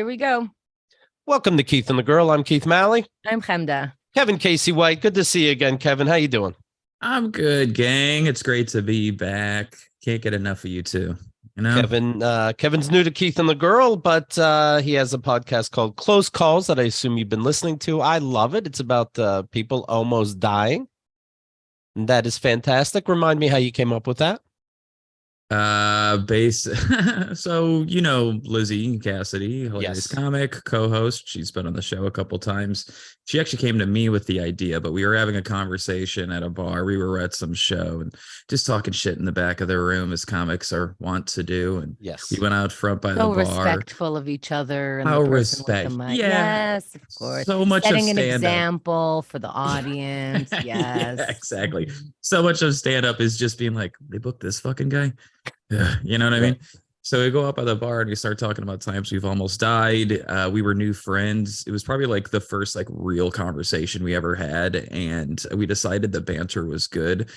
Here we go. Welcome to Keith and the Girl. I'm Keith Malley. I'm Chemda. Kevin Casey White. Good to see you again, Kevin. How you doing? I'm good, gang. It's great to be back. Can't get enough of you two. You know, Kevin's new to Keith and the Girl, but he has a podcast called Close Calls that I assume you've been listening to. I love it. It's about people almost dying. And that is fantastic. Remind me how you came up with that. So Lizzie Cassidy, hilarious comic, co-host. She's been on the show a couple times. She actually came to me with the idea, but we were having a conversation at a bar. We were at some show and just talking shit in the back of the room, as comics are wont to do. And we went out front by the bar, respectful of each other. And how respect, yes, of course. So much setting of an example for the audience. Yes, yeah, exactly. So much of stand-up is just being like, they booked this fucking guy. You know what I mean? So we go up at the bar and we start talking about times we've almost died. We were new friends. It was probably like the first like real conversation we ever had, and we decided the banter was good.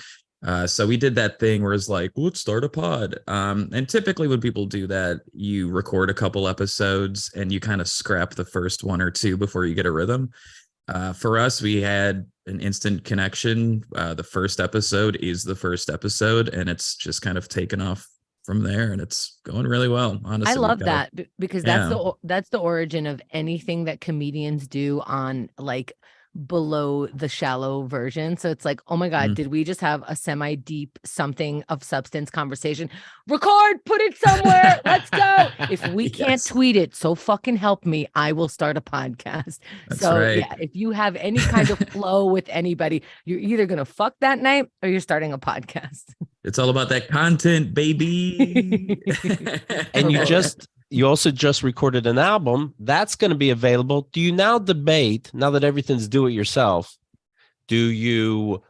So we did that thing where it's like, let's start a pod. And typically when people do that, you record a couple episodes and you kind of scrap the first one or two before you get a rhythm. For us, we had an instant connection. The first episode is the first episode, and it's just kind of taken off from there, and it's going really well. Honestly, I love that because that's the origin of anything that comedians do on like below the shallow version. So it's like, oh my God, did we just have a semi-deep something of substance conversation? Record, put it somewhere. Let's go. If we can't tweet it, so fucking help me, I will start a podcast. That's so right. Yeah, if you have any kind of flow with anybody, you're either gonna fuck that night or you're starting a podcast. It's all about that content, baby. And you also just recorded an album that's going to be available. Do you now debate, now that everything's do it yourself, do you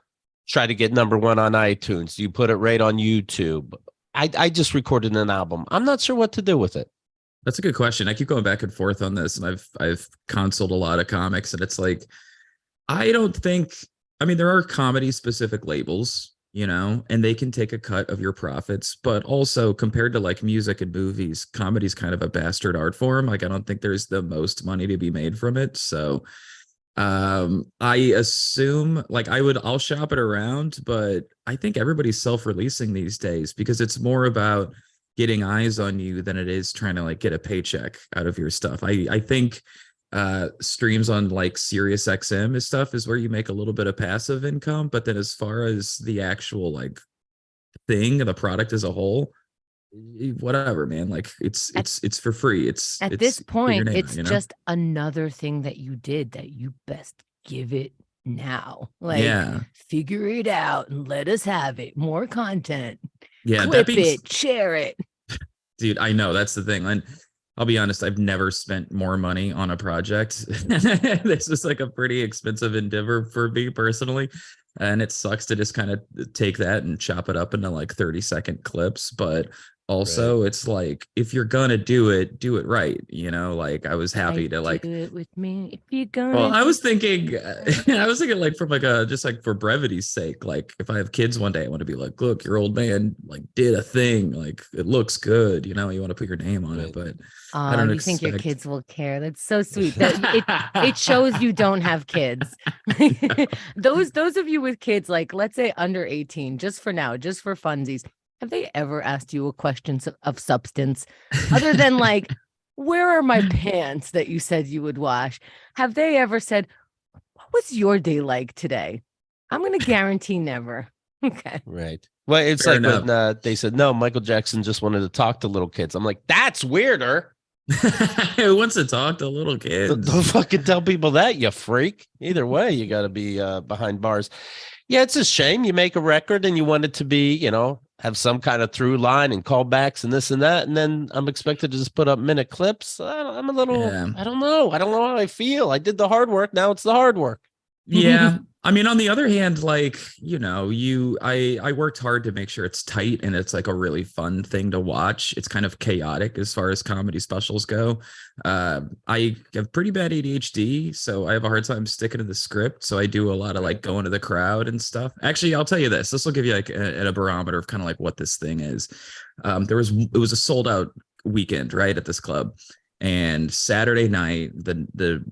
try to get number one on iTunes? Do you put it right on YouTube? I just recorded an album. I'm not sure what to do with it. That's a good question. I keep going back and forth on this, and I've consulted a lot of comics, and it's like, there are comedy specific labels, and they can take a cut of your profits, but also compared to like music and movies, comedy's kind of a bastard art form. Like, I don't think there's the most money to be made from it. So I assume like I'll shop it around, but I think everybody's self-releasing these days because it's more about getting eyes on you than it is trying to like get a paycheck out of your stuff. I think streams on like Sirius XM and stuff is where you make a little bit of passive income, but then as far as the actual like thing, the product as a whole, whatever, man, like it's for free. It's this point it's just another thing that you did that you best give it now. Like, figure it out and let us have it. More content. Clip it, share it. Dude, I know that's the thing. And I'll be honest, I've never spent more money on a project. This is like a pretty expensive endeavor for me personally. And it sucks to just kind of take that and chop it up into like 30-second clips. But also it's like, if you're gonna do it right. Like I was happy to like do it with me if you're gonna. Well, I was thinking like from like just like for brevity's sake, like if I have kids one day, I want to be like, look, your old man like did a thing, like it looks good, you want to put your name on it, but I don't think your kids will care. That's so sweet. It shows you don't have kids. Those of you with kids, like let's say under 18, just for now, just for funsies, have they ever asked you a question of substance other than like, where are my pants that you said you would wash? Have they ever said, what was your day like today? I'm going to guarantee never. Okay. Right. Well, it's fair like when they said, no, Michael Jackson just wanted to talk to little kids. I'm like, that's weirder. Who wants to talk to little kids? Don't fucking tell people that, you freak. Either way, you got to be behind bars. Yeah, it's a shame. You make a record and you want it to be, have some kind of through line and callbacks and this and that. And then I'm expected to just put up minute clips. I'm a little, I don't know. I don't know how I feel. I did the hard work. Now it's the hard work. Yeah. I mean, on the other hand, like, I worked hard to make sure it's tight and it's like a really fun thing to watch. It's kind of chaotic as far as comedy specials go. I have pretty bad ADHD, so I have a hard time sticking to the script. So I do a lot of like going to the crowd and stuff. Actually, I'll tell you this. This will give you like a barometer of kind of like what this thing is. It was a sold out weekend, right, at this club. And Saturday night, the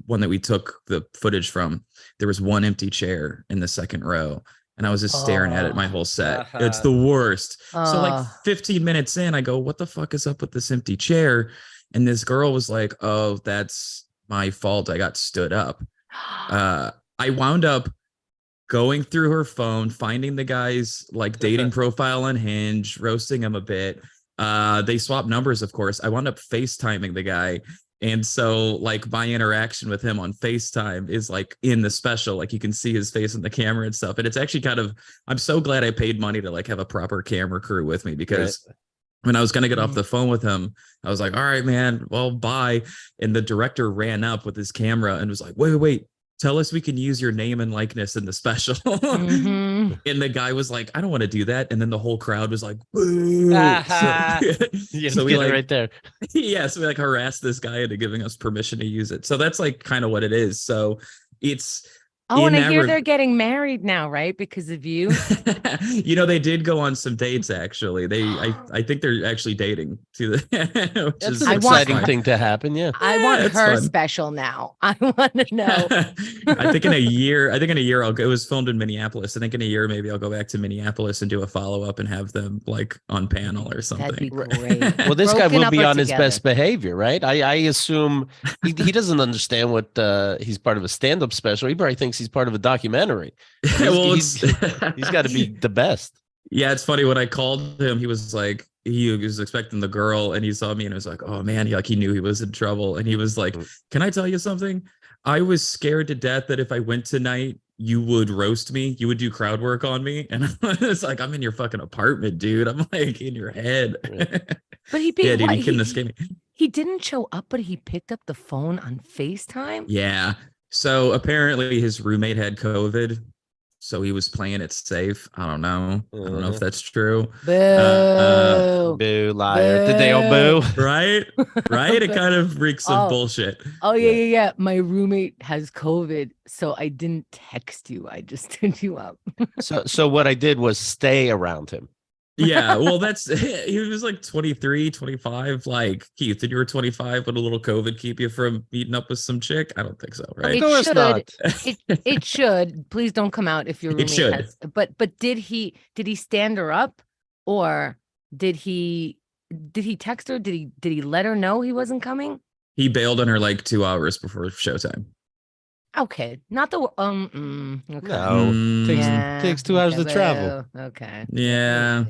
one that we took the footage from, there was one empty chair in the second row. And I was just staring at it my whole set. It's the worst. So like 15 minutes in, I go, what the fuck is up with this empty chair? And this girl was like, oh, that's my fault. I got stood up. I wound up going through her phone, finding the guy's like dating profile on Hinge, roasting him a bit. They swapped numbers, of course. I wound up FaceTiming the guy. And so like my interaction with him on FaceTime is like in the special, like you can see his face in the camera and stuff. And it's actually kind of, I'm so glad I paid money to like have a proper camera crew with me, because when I was going to get off the phone with him, I was like, all right, man, well, bye. And the director ran up with his camera and was like, wait, tell us we can use your name and likeness in the special. And the guy was like, I don't want to do that. And then the whole crowd was like, boo. So we like, right there. Yeah. So we like harassed this guy into giving us permission to use it. So that's like kind of what it is. So it's, oh, and I hear they're getting married now, right? Because of you. You know, they did go on some dates, actually. I think they're actually dating too. That's an exciting thing to happen. Yeah. I want her special now. I want to know. I think in a year I'll go. It was filmed in Minneapolis. I think in a year, maybe I'll go back to Minneapolis and do a follow-up and have them like on panel or something. That'd be great. Well, this guy will be on his best behavior, right? I assume he doesn't understand what he's part of a stand-up special. He probably thinks he's part of a documentary. He's got to be the best. Yeah, it's funny. When I called him, he was like, he was expecting the girl, and he saw me and was like, oh man, he knew he was in trouble. And he was like, can I tell you something? I was scared to death that if I went tonight, you would roast me. You would do crowd work on me. And I was like, I'm in your fucking apartment, dude. I'm like in your head. But he yeah, dude, he couldn't escape me. He didn't show up, but he picked up the phone on FaceTime. Yeah. So apparently his roommate had COVID, so he was playing it safe. I don't know. I don't know if that's true. Boo. Boo, liar. Boo. Did they all boo? Right? It kind of reeks of bullshit. Oh, yeah. My roommate has COVID, so I didn't text you. I just stood you up. So what I did was stay around him. Yeah, well, he was like 23, 25. Like, Keith, did you were 25? Would a little COVID keep you from meeting up with some chick? I don't think so, right? It should. Not. It should. Please don't come out if your roommate has. But did he stand her up, or did he text her? Did he let her know he wasn't coming? He bailed on her like 2 hours before showtime. Okay, not the okay. No, takes 2 hours to travel. Okay. Yeah.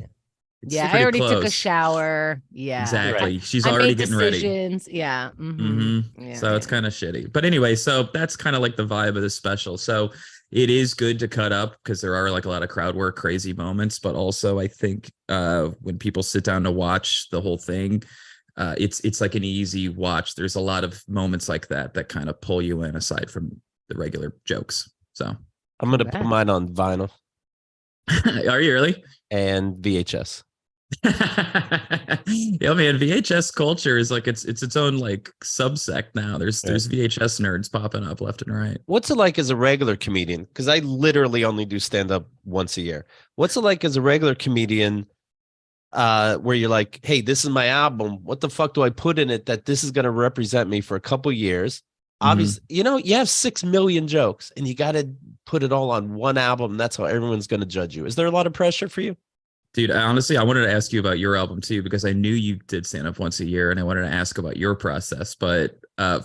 Yeah, I already took a shower. Yeah, exactly. Right. She's already getting ready. Yeah. Yeah. So it's kind of shitty. But anyway, so that's kind of like the vibe of this special. So it is good to cut up because there are like a lot of crowd work, crazy moments. But also, I think when people sit down to watch the whole thing, it's like an easy watch. There's a lot of moments like that kind of pull you in aside from the regular jokes. So I'm gonna put mine on vinyl. Are you really? And VHS. Yeah, man, VHS culture is like it's its own like subsect now. There's VHS nerds popping up left and right. What's it like as a regular comedian? Because I literally only do stand up once a year. What's it like as a regular comedian where you're like, hey, this is my album. What the fuck do I put in it that this is going to represent me for a couple years? Obviously, you know, you have 6 million jokes and you got to put it all on one album. That's how everyone's going to judge you. Is there a lot of pressure for you? Dude, honestly, I wanted to ask you about your album too, because I knew you did stand up once a year and I wanted to ask about your process. But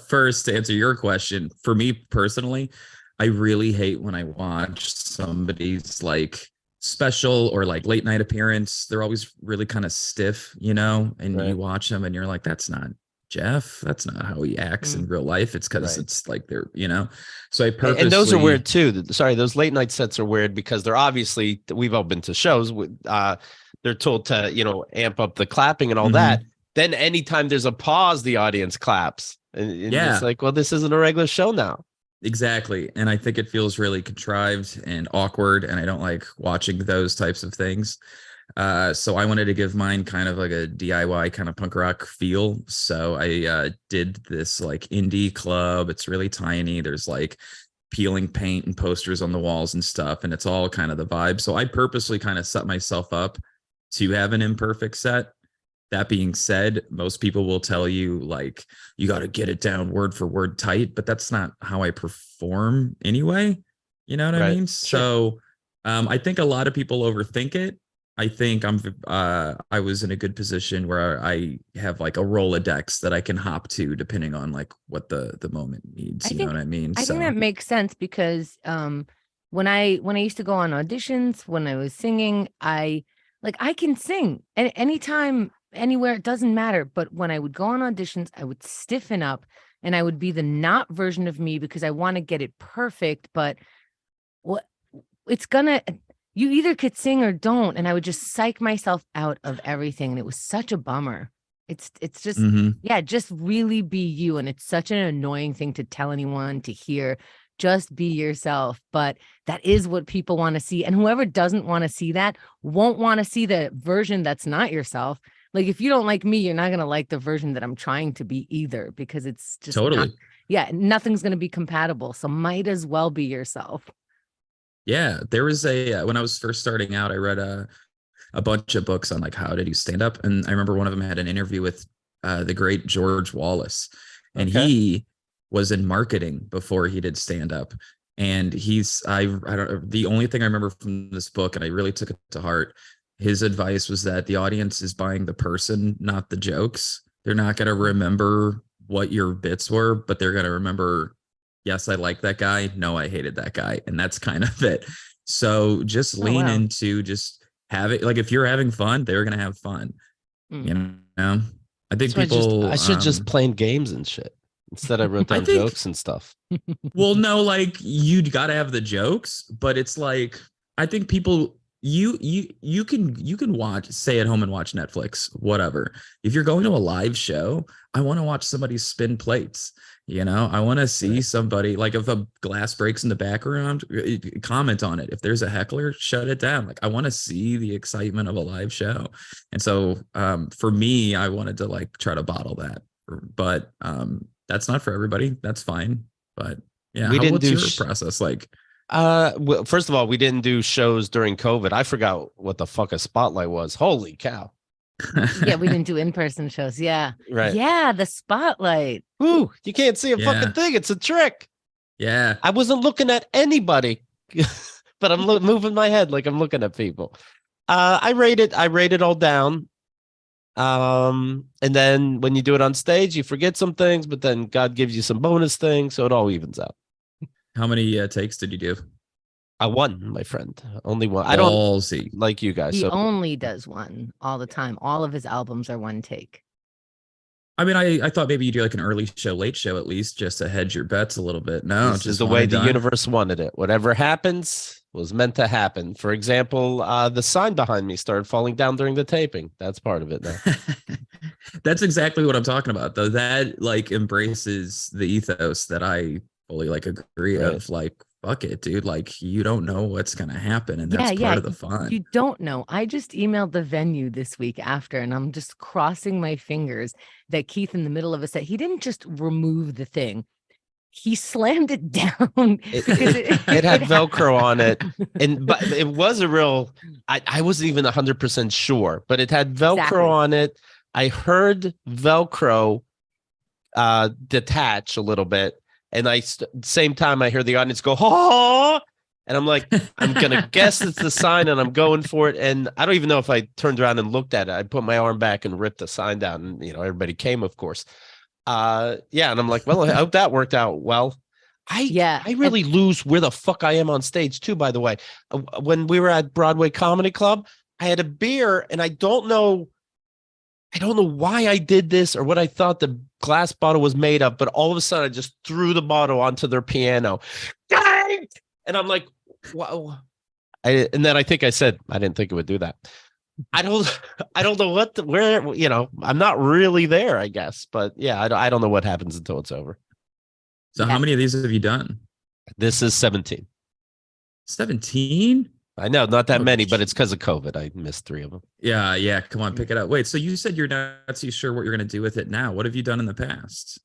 first, to answer your question, for me personally, I really hate when I watch somebody's like special or like late night appearance. They're always really kind of stiff, you know, and you watch them and you're like, that's not Jeff. That's not how he acts in real life. It's because it's like they're, you know, so I purposely. And those are weird too. Sorry, those late night sets are weird because they're obviously, we've all been to shows. They're told to, you know, amp up the clapping and all that. Then anytime there's a pause, the audience claps. And it's like, well, this isn't a regular show now. Exactly. And I think it feels really contrived and awkward. And I don't like watching those types of things. So I wanted to give mine kind of like a DIY kind of punk rock feel. So I did this like indie club. It's really tiny. There's like peeling paint and posters on the walls and stuff. And it's all kind of the vibe. So I purposely kind of set myself up to have an imperfect set That being said, most people will tell you like you got to get it down word for word tight, but that's not how I perform anyway. You know what I Right. mean? Sure. So I think a lot of people overthink it. I think I was in a good position where I have like a Rolodex that I can hop to depending on like what the moment needs. You know what I mean? I think that makes sense because when I used to go on auditions, when I was singing, I can sing at anytime, anywhere, it doesn't matter. But when I would go on auditions, I would stiffen up and I would be the not version of me because I want to get it perfect. But what it's gonna you either could sing or don't. And I would just psych myself out of everything. And it was such a bummer. It's just, yeah, just really be you. And it's such an annoying thing to tell anyone to hear. Just be yourself. But that is what people want to see. And whoever doesn't want to see that won't want to see the version that's not yourself. Like if you don't like me, you're not going to like the version that I'm trying to be either, because it's just totally. nothing's going to be compatible. So might as well be yourself. Yeah, there was when I was first starting out, I read a bunch of books on like how to do stand up, and I remember one of them had an interview with the great George Wallace, and he was in marketing before he did stand up. And I don't, the only thing I remember from this book, and I really took it to heart, his advice was that the audience is buying the person, not the jokes. They're not going to remember what your bits were, but they're going to remember, yes, I like that guy. No, I hated that guy. And that's kind of it. So just lean into just have it. Like if you're having fun, they're going to have fun. You know, I think I should just playing games and shit. Instead I wrote down jokes and stuff. Well, no, like you got to have the jokes, but it's like, I think people, you can watch, stay at home and watch Netflix, whatever. If you're going to a live show, I want to watch somebody spin plates. You know, I want to see somebody, like if a glass breaks in the background, comment on it. If there's a heckler, shut it down. Like I want to see the excitement of a live show. And so for me, I wanted to like try to bottle that, but that's not for everybody. That's fine. But yeah, what's your process like? Well, first of all, we didn't do shows during COVID. I forgot what the fuck a spotlight was. Holy cow. Yeah, we didn't do in-person shows. Yeah. Right. Yeah, the spotlight. Ooh, you can't see a fucking thing. It's a trick. Yeah. I wasn't looking at anybody, but I'm moving my head like I'm looking at people. I rate it all down. And then when you do it on stage, you forget some things, but then God gives you some bonus things, so it all evens out. How many takes did you do? One, my friend. Only one. I don't see like you guys. He only does one all the time. All of his albums are one take. I mean, I thought maybe you do like an early show, late show at least, just to hedge your bets a little bit. No, this is the way the universe wanted it. Whatever happens was meant to happen. For example, the sign behind me started falling down during the taping. That's part of it now. That's exactly what I'm talking about, though. That like embraces the ethos that I fully like agree of. Like, fuck it, dude. Like, you don't know what's gonna happen, and that's part of the fun. You don't know. I just emailed the venue this week after, and I'm just crossing my fingers that Keith, in the middle of a set, he didn't just remove the thing. He slammed it down. It had Velcro on it. But it was a real, I wasn't even 100% sure, but it had Velcro on it. I heard Velcro detach a little bit. And same time I hear the audience go, oh, and I'm like, I'm going to guess it's the sign, and I'm going for it. And I don't even know if I turned around and looked at it. I put my arm back and ripped the sign down, and, everybody came, of course. And I'm like, well, I hope that worked out well. I really lose where the fuck I am on stage too, by the way. When we were at Broadway Comedy Club, I had a beer, and I don't know why I did this or what I thought the glass bottle was made of, but all of a sudden I just threw the bottle onto their piano. And I'm like, wow. And then I think I said, I didn't think it would do that. I don't know where, I'm not really there, I guess. But yeah, I don't know what happens until it's over. So how many of these have you done? This is 17. 17? I know, not that many, but it's because of COVID. I missed 3 of them. Yeah. Come on, pick it up. Wait, so you said you're not too sure what you're going to do with it now. What have you done in the past?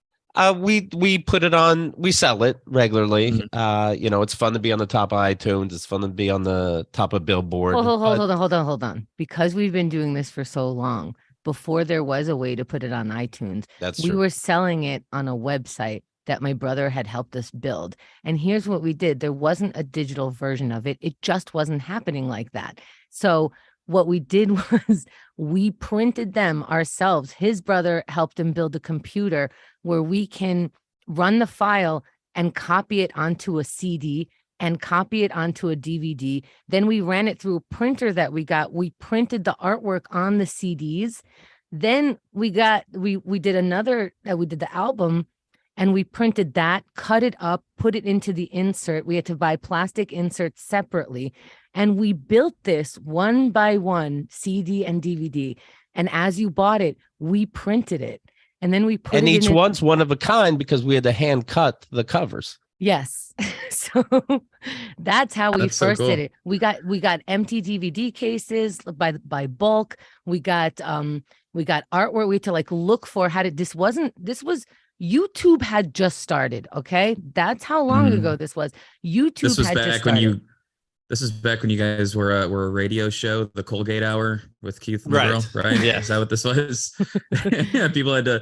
We put it on. We sell it regularly. Mm-hmm. It's fun to be on the top of iTunes. It's fun to be on the top of Billboard. Hold on. Because we've been doing this for so long, before there was a way to put it on iTunes. That's We true. were selling it on a website that my brother had helped us build. And here's what we did. There wasn't a digital version of it. It just wasn't happening like that. So what we did was we printed them ourselves. His brother helped him build a computer where we can run the file and copy it onto a CD and copy it onto a DVD. Then we ran it through a printer that we got. We printed the artwork on the CDs. Then we did the album, and we printed that, cut it up, put it into the insert. We had to buy plastic inserts separately. And we built this one by one, CD and DVD. And as you bought it, we printed it. And then we put And it each in one's one of a kind because we had to hand cut the covers. Yes. So that's how we That's so first cool. did it. We got empty DVD cases by bulk. We got artwork. We had to like look for this was YouTube had just started. Okay. That's how long ago this was. YouTube This was had just back started. this is back when you guys were a radio show, the Colgate Hour with Keith and the Right. girl, right? Yeah. Is that what this was? Yeah, people had to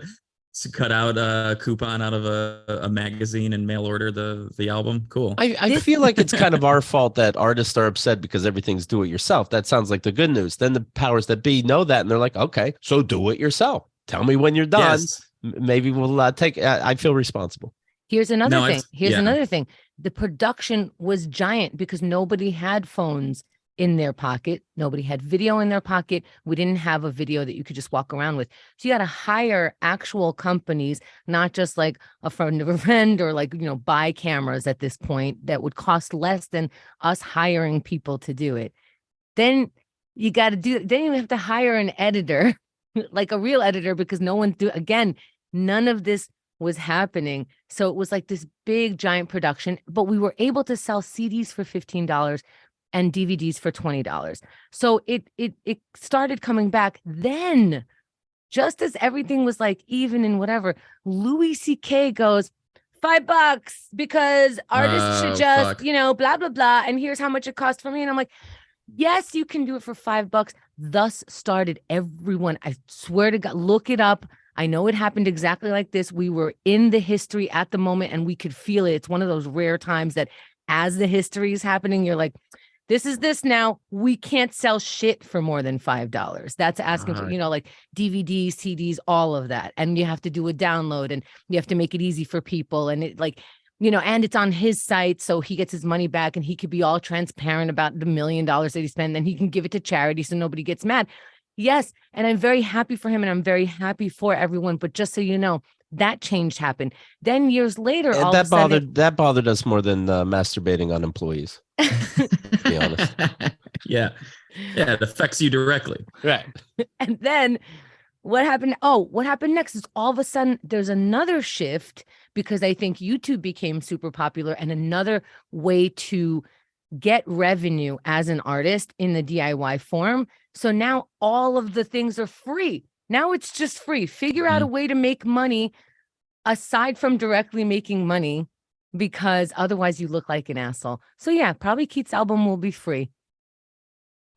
cut out a coupon out of a magazine and mail order the album. Cool. I feel like it's kind of our fault that artists are upset because everything's do it yourself. That sounds like the good news. Then the powers that be know that and they're like, okay, so do it yourself. Tell me when you're done. Yes. Maybe we'll take. I feel responsible. Here's another thing. Here's yeah. another thing. The production was giant because nobody had phones in their pocket. Nobody had video in their pocket. We didn't have a video that you could just walk around with. So you had to hire actual companies, not just like a friend of a friend or like, buy cameras at this point that would cost less than us hiring people to do it. Then you have to hire an editor, like a real editor, because none of this was happening. So it was like this big giant production, but we were able to sell CDs for $15 and DVDs for $20. So it started coming back. Then, just as everything was like even and whatever, Louis C.K. goes, $5 because artists should just, blah, blah, blah. And here's how much it costs for me. And I'm like, yes, you can do it for $5. Thus started everyone. I swear to God, look it up. I know it happened exactly like this. We were in the history at the moment and we could feel it. It's one of those rare times that as the history is happening, you're like, this is this now. We can't sell shit for more than $5. That's asking for, like DVDs, CDs, all of that. And you have to do a download and you have to make it easy for people. And it and it's on his site. So he gets his money back and he could be all transparent about the $1 million that he spent. And he can give it to charity so nobody gets mad. Yes. And I'm very happy for him and I'm very happy for everyone. But just so you know, that change happened. Then years later, And that bothered us more than masturbating on employees. To be honest. Yeah. It affects you directly. Right. And then what happened? What happened next is all of a sudden there's another shift because I think YouTube became super popular and another way to get revenue as an artist in the DIY form. So now all of the things are free. Now it's just free. Figure out a way to make money aside from directly making money, because otherwise you look like an asshole. So yeah, probably Keith's album will be free.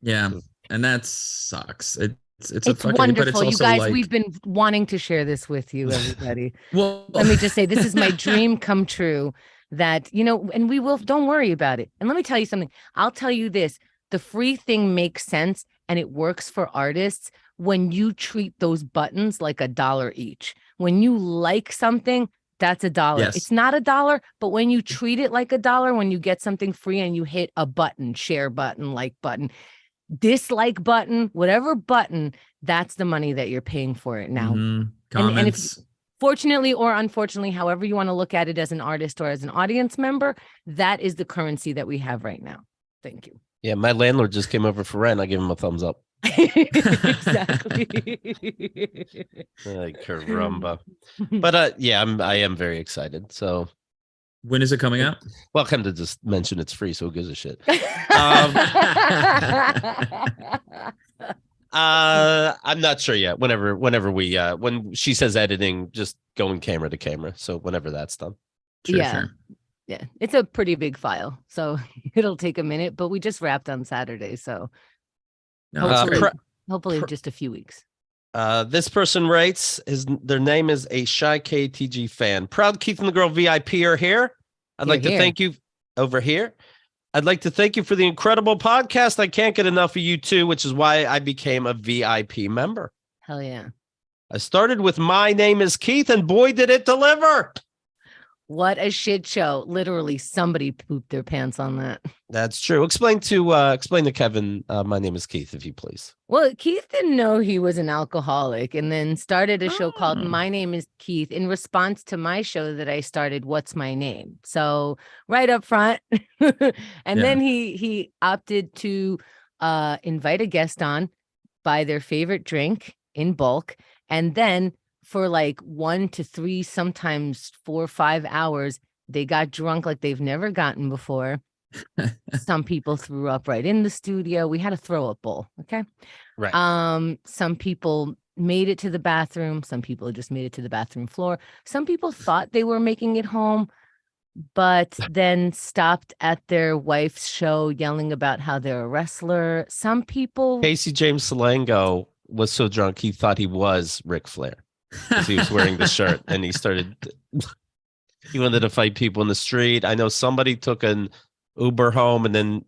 Yeah, and that sucks. It's wonderful. But it's also you guys, like... we've been wanting to share this with you, everybody. Well, let me just say, this is my dream come true. That and we will. Don't worry about it. And let me tell you something. I'll tell you this: the free thing makes sense, and it works for artists when you treat those buttons like $1 each. When you like something, that's $1. Yes. It's not $1, but when you treat it like $1, when you get something free and you hit a button, share button, like button, dislike button, whatever button, that's the money that you're paying for it now. Comments. And if, fortunately or unfortunately, however you want to look at it as an artist or as an audience member, that is the currency that we have right now. Thank you. Yeah, my landlord just came over for rent. I gave him a thumbs up. Exactly. Like caramba. But I am very excited. So when is it coming out? Welcome to just mention it's free, so who gives a shit? I'm not sure yet. Whenever we when she says editing, just going camera to camera. So whenever that's done. Sure. Yeah, it's a pretty big file, so it'll take a minute. But we just wrapped on Saturday, so No, hopefully just a few weeks. This person writes, their name is a shy KATG fan. Proud Keith and the Girl VIP are here. I'd like to thank you over here. I'd like to thank you for the incredible podcast. I can't get enough of you two, which is why I became a VIP member. Hell yeah. I started with My Name is Keith, and boy, did it deliver. What a shit show. Literally, somebody pooped their pants on that. That's true. Explain to Kevin, My Name is Keith, if you please. Well, Keith didn't know he was an alcoholic and then started a show called My Name is Keith in response to my show that I started, What's My Name? So right up front. And then he opted to invite a guest on, buy their favorite drink in bulk, and then for like 1 to 3, sometimes 4 or 5 hours, they got drunk like they've never gotten before. Some people threw up right in the studio. We had a throw up bowl. Okay. Right. Some people made it to the bathroom. Some people just made it to the bathroom floor. Some people thought they were making it home, but then stopped at their wife's show yelling about how they're a wrestler. Some people. Casey James Salango was so drunk he thought he was Ric Flair. Because he was wearing the shirt, and he wanted to fight people in the street. I know somebody took an Uber home, and then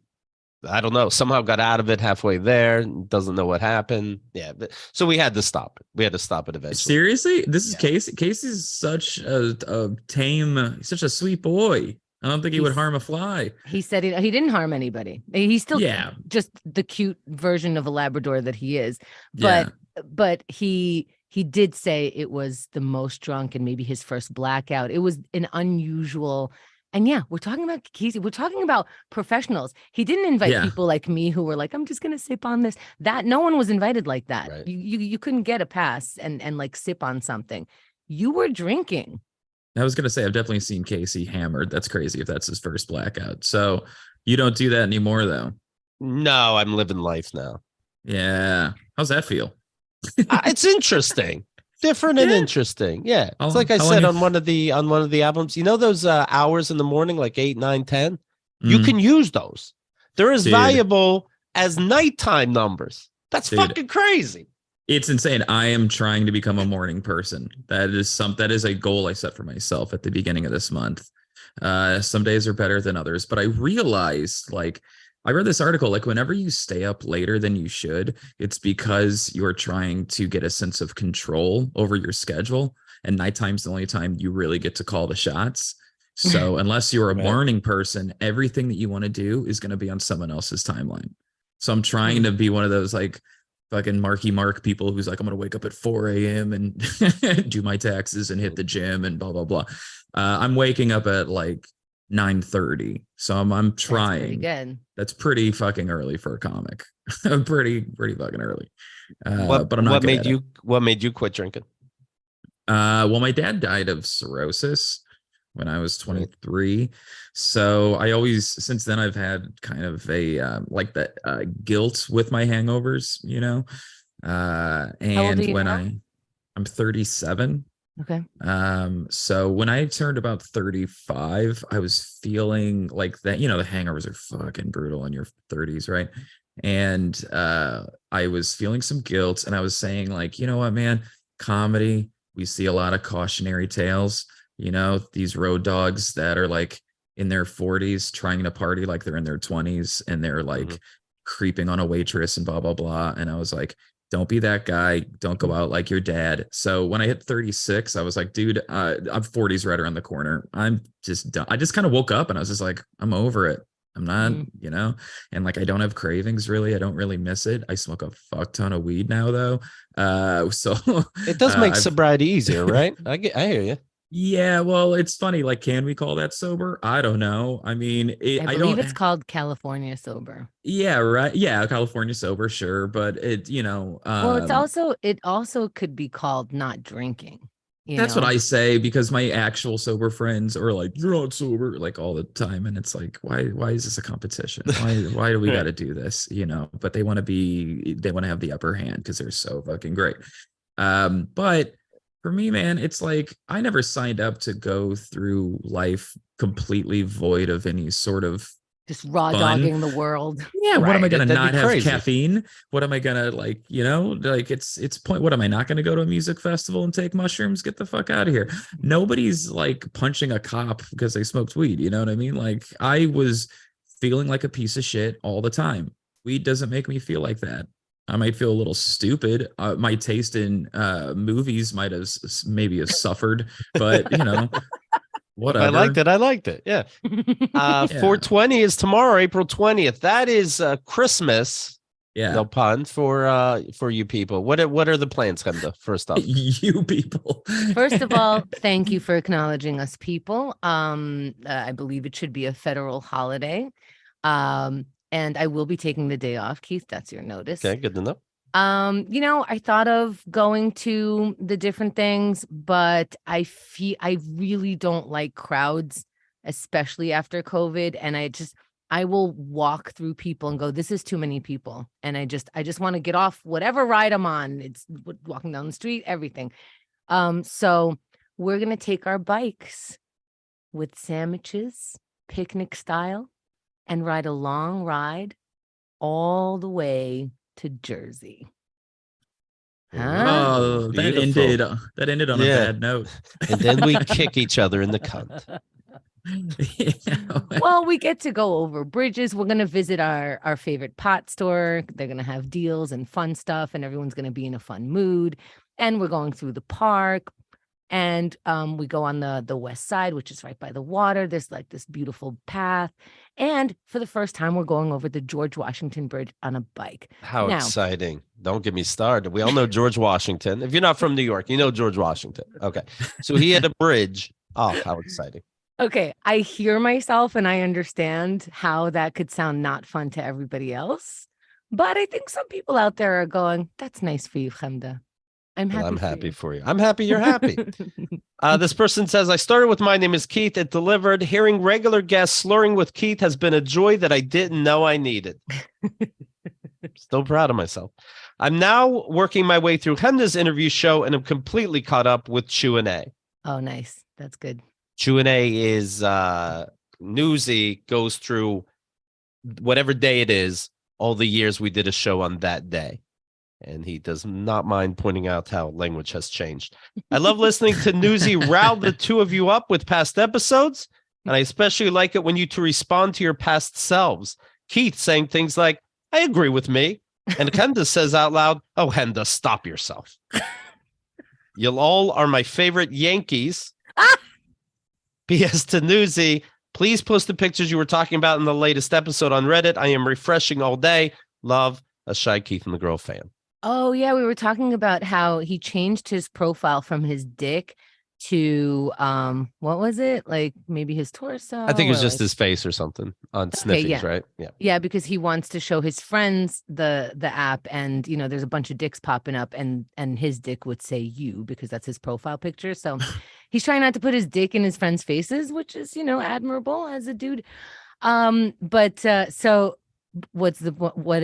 I don't know, somehow got out of it halfway there, doesn't know what happened. Yeah, so we had to stop it. We had to stop it eventually. Seriously? This is Casey. Casey's such a tame, such a sweet boy. I don't think he would harm a fly. He said he didn't harm anybody. He's still just the cute version of a Labrador that he is. But he did say it was the most drunk and maybe his first blackout. It was an unusual. And yeah, we're talking about Casey. We're talking about professionals. He didn't invite people like me who were like, I'm just going to sip on this. That no one was invited like that. Right. You couldn't get a pass and like sip on something. You were drinking. I was going to say, I've definitely seen Casey hammered. That's crazy if that's his first blackout. So you don't do that anymore, though. No, I'm living life now. Yeah. How's that feel? It's interesting, different and interesting. Yeah, it's like I said on one of the albums. You know those hours in the morning, like 8, 9, 10. You can use those. They're as valuable as nighttime numbers. That's fucking crazy. It's insane. I am trying to become a morning person. That is a goal I set for myself at the beginning of this month. Some days are better than others, but I realized, like, I read this article, like whenever you stay up later than you should, it's because you're trying to get a sense of control over your schedule. And nighttime's the only time you really get to call the shots. So unless you're a morning person, everything that you want to do is going to be on someone else's timeline. So I'm trying to be one of those like fucking Marky Mark people who's like, I'm going to wake up at 4 a.m. and do my taxes and hit the gym and blah, blah, blah. I'm waking up at like 9:30. So I'm trying. That's pretty fucking early for a comic. pretty fucking early. But I'm not. What made you quit drinking? Well, my dad died of cirrhosis when I was 23. So I always, since then, I've had kind of a like that guilt with my hangovers, you know. And when I'm 37. Okay. So when I turned about 35, I was feeling like that, you know, the hangovers are fucking brutal in your 30s, right? And I was feeling some guilt, and I was saying, like, you know what, man, comedy, we see a lot of cautionary tales, you know, these road dogs that are like in their 40s trying to party like they're in their 20s, and they're like creeping on a waitress and blah, blah, blah. And I was like, don't be that guy. Don't go out like your dad. So when I hit 36, I was like, dude, I'm 40s right around the corner. I'm just done. I just kind of woke up and I was just like, I'm over it. I'm not, you know, and like, I don't have cravings really. I don't really miss it. I smoke a fuck ton of weed now though. So it does make sobriety easier, right? I hear you. Yeah, well, it's funny. Like, can we call that sober? I don't know. I mean, I believe it's called California sober. Yeah, right. Yeah, California sober, sure, but it, you know. Well, it also could be called not drinking. That's what I say, because my actual sober friends are like, "You're not sober," like all the time, and it's like, why is this a competition? Why do we got to do this? You know? But they want to have the upper hand because they're so fucking great. But for me, man, it's like I never signed up to go through life completely void of any sort of Just raw Fun. dogging the world. Yeah, what am I Right, gonna that'd be not have crazy. caffeine? What am I gonna like, like it's point. What am I not gonna go to a music festival and take mushrooms? Get the fuck out of here. Nobody's like punching a cop because they smoked weed, you know what I mean? Like I was feeling like a piece of shit all the time. Weed doesn't make me feel like that. I might feel a little stupid. My taste in movies might have maybe have suffered, but If I liked whatever. it, I liked it. Yeah. Yeah. 420 is tomorrow, April 20th. That is Christmas. Yeah. No pun for you people. What are the plans, Kenda? First off, You people. First of all, thank you for acknowledging us, people. I believe it should be a federal holiday. And I will be taking the day off, Keith. That's your notice. okay, good to know. I thought of going to the different things, but I really don't like crowds, especially after COVID. And I will walk through people and go, this is too many people. And I just want to get off whatever ride I'm on. It's walking down the street, everything. So we're going to take our bikes with sandwiches, picnic style, and ride a long ride all the way to Jersey. Huh? Oh, Beautiful. that ended on a Yeah. bad note. And then we kick each other in the cunt. Yeah. Well, we get to go over bridges. We're going to visit our favorite pot store. They're going to have deals and fun stuff, and everyone's going to be in a fun mood. And we're going through the park. And we go on the west side, which is right by the water. There's like this beautiful path. And for the first time, we're going over the George Washington Bridge on a bike. How Now- exciting. Don't get me started. We all know George Washington. If you're not from New York, you know George Washington. Okay. So he had a bridge. Oh, how exciting. Okay, I hear myself and I understand how that could sound not fun to everybody else. But I think some people out there are going, that's nice for you, Chemda. I'm Well, happy. I'm for happy you. for you. I'm happy you're happy. This person says, I started with my name is Keith. It delivered. Hearing regular guests slurring with Keith has been a joy that I didn't know I needed. Still proud of myself. I'm now working my way through Hemda's interview show and I'm completely caught up with Q&A. Oh, nice. That's good. Q&A is Newsy goes through whatever day it is, all the years we did a show on that day. And he does not mind pointing out how language has changed. I love listening to Newsy rile the two of you up with past episodes. And I especially like it when you two respond to your past selves. Keith saying things like, I agree with me. And Henda says out loud, oh, Henda, stop yourself. You all are my favorite Yankees. P.S. to Newsy, please post the pictures you were talking about in the latest episode on Reddit. I am refreshing all day. Love, a Shy Keith and the Girl fan. Oh, yeah. We were talking about how he changed his profile from his dick to, what was it? Like maybe his torso? I think it was or just like- his face or something on Sniffies, yeah. right? Yeah. Yeah, because he wants to show his friends the app, and there's a bunch of dicks popping up, and his dick would say you because that's his profile picture. So he's trying not to put his dick in his friends' faces, which is admirable as a dude. But so what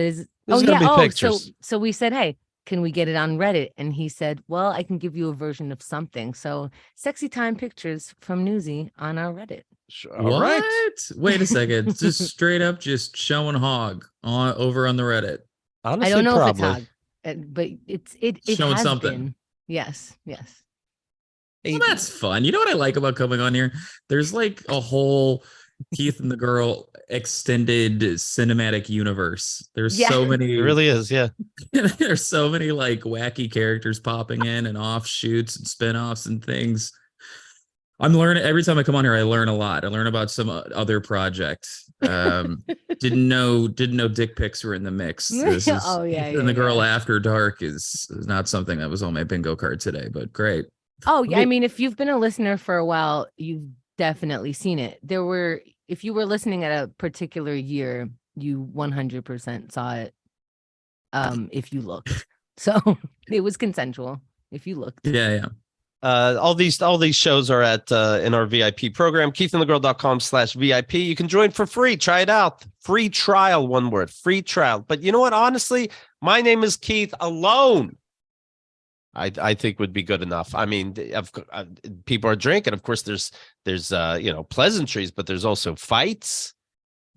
is? There's gonna be pictures. So we said, hey, can we get it on Reddit? And he said, well, I can give you a version of something. So sexy time pictures from Newsy on our Reddit. Sure. What? All right. Wait a second. Just straight up, just showing hog over on the Reddit. Honestly, I don't know probably. if it's hog, but it Showing has something. been. Yes. Well, that's fun. You know what I like about coming on here? There's like a whole Keith and the Girl extended cinematic universe. There's Yeah. so many. It really is. Yeah. There's so many like wacky characters popping in and offshoots and spinoffs and things. I'm learning every time I come on here. I learn a lot. I learn about some other project. Didn't know dick pics were in the mix. This is, Oh, yeah, and the yeah, Girl yeah. After Dark is not something that was on my bingo card today, but great. Oh, yeah. I mean, if you've been a listener for a while, you've definitely seen it. If you were listening at a particular year, you 100% saw it. If you looked, so it was consensual. If you looked, Yeah. All these shows are at in our VIP program, keithandthegirl.com/VIP. You can join for free. Try it out. Free trial, one word, free trial. But you know what? Honestly, my name is Keith alone. I think would be good enough. I mean, people are drinking. Of course, there's pleasantries, but there's also fights.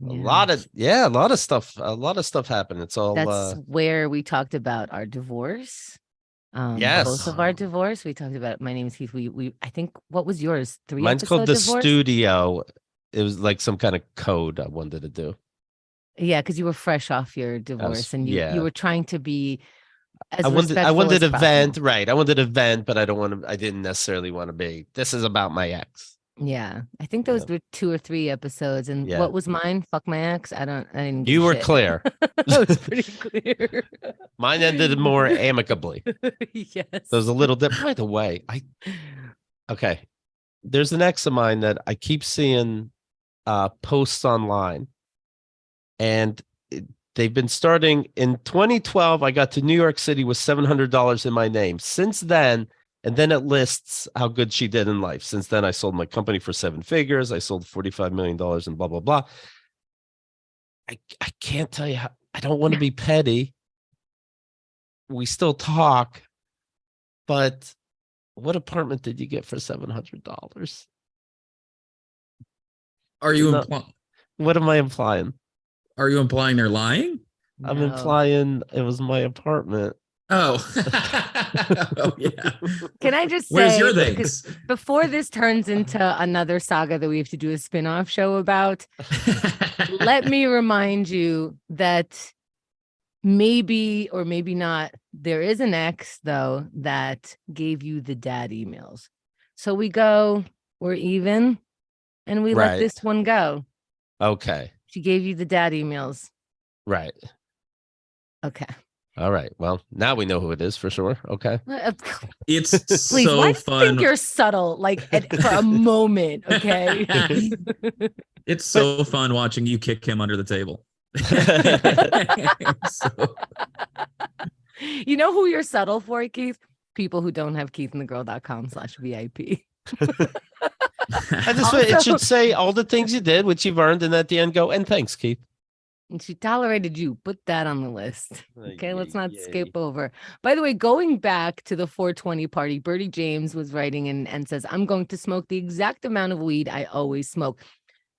A lot of stuff. A lot of stuff happened. It's all. That's where we talked about our divorce. Yes. Both of our divorce. We talked about My Name is Keith. We I think, what was yours? Mine's called The divorce? Studio. It was like some kind of code I wanted to do. Yeah, because you were fresh off your divorce, and you were trying to be as I respectful wanted as to vent, possible. right? I wanted to vent, but I didn't necessarily want to be. This is about my ex. Yeah, I think those were 2 or 3 episodes. And Yeah. what was mine? Fuck my ex. I didn't. Give You a were shit. clear. That was pretty clear. Mine ended more amicably. Yes. So it was a little different. By the way, okay. There's an ex of mine that I keep seeing posts online, and they've been starting in 2012. I got to New York City with $700 in my name. Since then, and then it lists how good she did in life. Since then, I sold my company for 7 figures. I sold $45 million and blah, blah, blah. I can't tell you how. I don't want to be petty. We still talk, but what apartment did you get for $700? Are you What am I implying? Are you implying they're lying? I'm No. implying it was my apartment. Oh, oh yeah. Can I just say, Where's your because things? before this turns into another saga that we have to do a spin-off show about, let me remind you that maybe or maybe not, there is an ex, though, that gave you the dad emails. So we're even, and we let this one go. Okay. She gave you the dad emails. Right. Okay. All right. Well, now we know who it is for sure. Okay. It's Please, so why do you fun. think you're subtle, like for a moment, okay? It's so fun watching you kick him under the table. You know who you're subtle for, Keith? People who don't have keithandthegirl.com/VIP. It should say all the things you did, which you've earned, and at the end go, and thanks, Keith. And she tolerated you. Put that on the list. Okay, let's not skip over. By the way, going back to the 420 party, Bertie James was writing and says, I'm going to smoke the exact amount of weed I always smoke.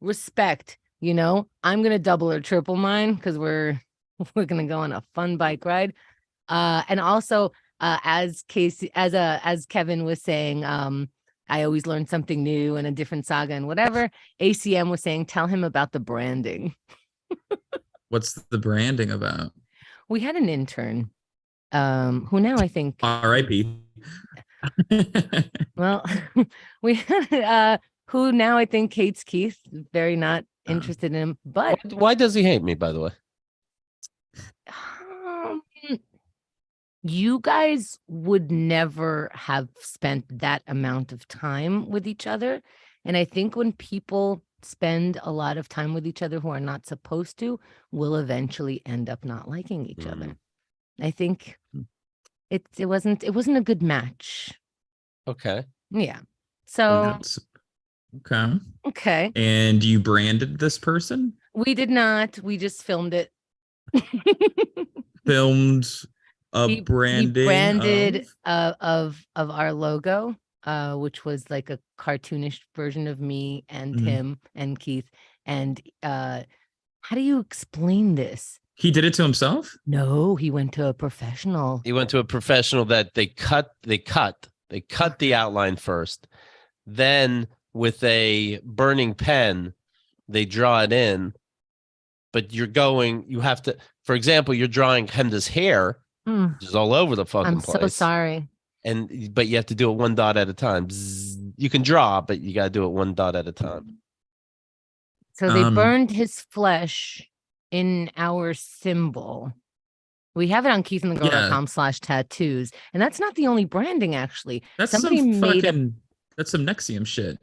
Respect, I'm going to double or triple mine because we're going to go on a fun bike ride. And also, as Kevin was saying, I always learn something new and a different saga and whatever. ACM was saying, tell him about the branding. What's the branding about? We had an intern who now I think R.I.P. Well, we had who now I think hates Keith, very not interested in him. But why does he hate me, by the way? You guys would never have spent that amount of time with each other. And I think when people spend a lot of time with each other who are not supposed to, will eventually end up not liking each other. I think it wasn't a good match. Okay. Yeah. So okay. And you branded this person? We did not. We just filmed it. Filmed a branding. We branded of our logo. Which was like a cartoonish version of me and him and Keith. And how do you explain this? He did it to himself? No, he went to a professional. He went to a professional that they cut the outline first. Then with a burning pen, they draw it in. But you have to, for example, you're drawing Hemda's hair, which is all over the fucking place. I'm so sorry. But you have to do it one dot at a time. You can draw, but you got to do it one dot at a time. So they burned his flesh in our symbol. We have it on KeithAndTheGirl.com/tattoos. And that's not the only branding, actually. That's that's some Nexium shit.